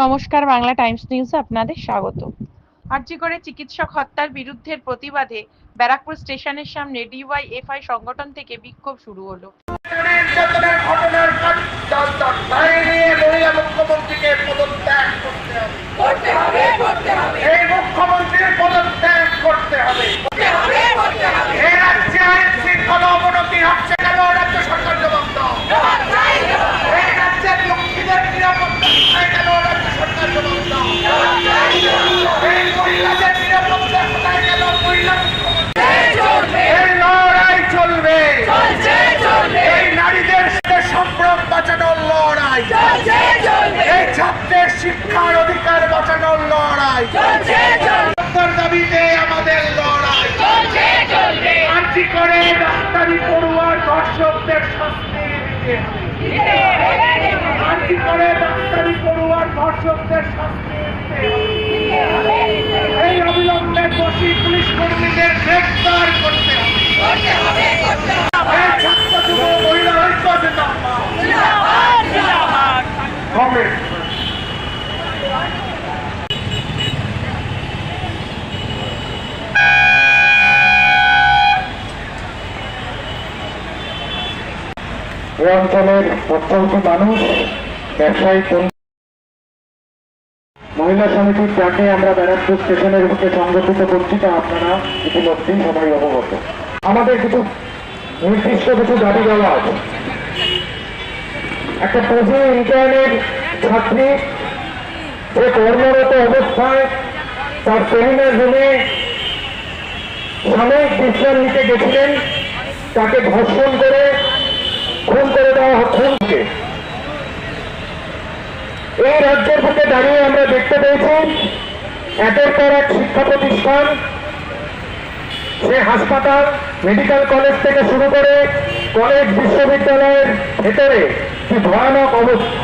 নমস্কার, বাংলা টাইমস নিউজে আপনাদের স্বাগত। আরজিকরে চিকিৎসক হত্যার বিরুদ্ধের প্রতিবাদে ব্যারাকপুর স্টেশনের সামনে ডিওয়াইএফআই সংগঠন থেকে বিক্ষোভ শুরু হলো। মুখ্যমন্ত্রীকে পদত্যাগ করতে হবে, এই মুখ্যমন্ত্রীর পদত্যাগ করতে হবে। এই রাজ্যে আইন শৃঙ্খলা অবনতি হচ্ছে কেন? রাজ্য সরকার জবাব দাও। এই রাজ্যের লোকদের নিরাপত্তা কোথায় কেন? রাজ্য সরকার জবাব দাও। এই মহিলাদের নিরাপত্তা কোথায় কেন? মহিলা এই লড়াই চলবে, এই নারীদের সম্ভ্রম বাঁচানোর লড়াই, এই ছাত্রের শিক্ষার অধিকার বাঁচানোর লড়াই, দাবিতে আমাদের লড়াই। আর্জি করে ডাক্তারি পড়ুয়ার ধর্ষকদের শাস্তি দিতে হবে। আর্জি করে ডাক্তারি পড়ুয়ার ধর্ষকদের শাস্তি দিতে হবে। এই অবিলম্বে দোষী পুলিশ কর্মীদের গ্রেফতার করতে হবে। এই ছাত্র যুব মহিলা ঐক্য হবে। এই অঞ্চলের প্রত্যন্ত মানুষ, ব্যবসায়ী, মহিলা সমিতির ডাকে আমরা ব্যারাকপুর স্টেশনের বুকে সংগঠিত করছি, তা আপনারা ইতিমধ্যেই সবাই অবগত। আমাদের কিছু নির্দিষ্ট কিছু দাবি দেওয়া আছে। একটা কোচিং ইন্টার্নের ছাত্রী যে কর্মরত অবস্থায় তার সেমিনার রুমে সাময়িক বিশ্রাম নিতে গেছিলেন, তাকে ধর্ষণ করে খুন করে দেওয়া খুনকে এই রাজ্যের বুকে দাঁড়িয়ে আমরা দেখতে পেয়েছি একের পর এক শিক্ষা প্রতিষ্ঠান, সে হাসপাতাল, মেডিকেল কলেজ থেকে শুরু করে কলেজ, বিশ্ববিদ্যালয়ের ভেতরে কি ভয়ানক অবস্থা।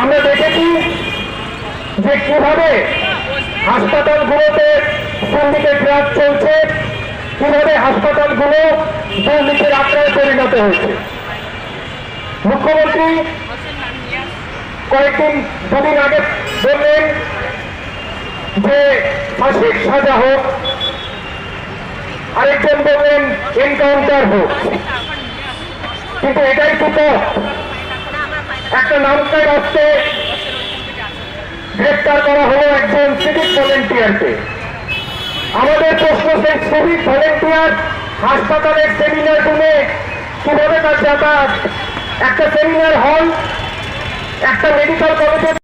আমরা দেখেছি যে কিভাবে হাসপাতালগুলোতে সিন্ডিকেট রাজ চলছে, কিভাবে হাসপাতালগুলো দুর্নীতির আশ্রয়ে পরিণত হয়েছে। মুখ্যমন্ত্রী দুদিন আগে বললেন যে ফাঁসির সাজা হোক, আরেকজন বললেন এনকাউন্টার হোক, কিন্তু এটাই তো পথ। একটা নামকার রাস্তে গ্রেপ্তার করা হলো একজন সিভিক ভলেন্টিয়ারকে। আমাদের প্রশ্ন, সেই সিভিক ভলেন্টিয়ার হাসপাতালের সেমিনার রুমে কিভাবে তার যাতায়াত, একটা সেমিনার হল, একটা মেডিকেল কলেজের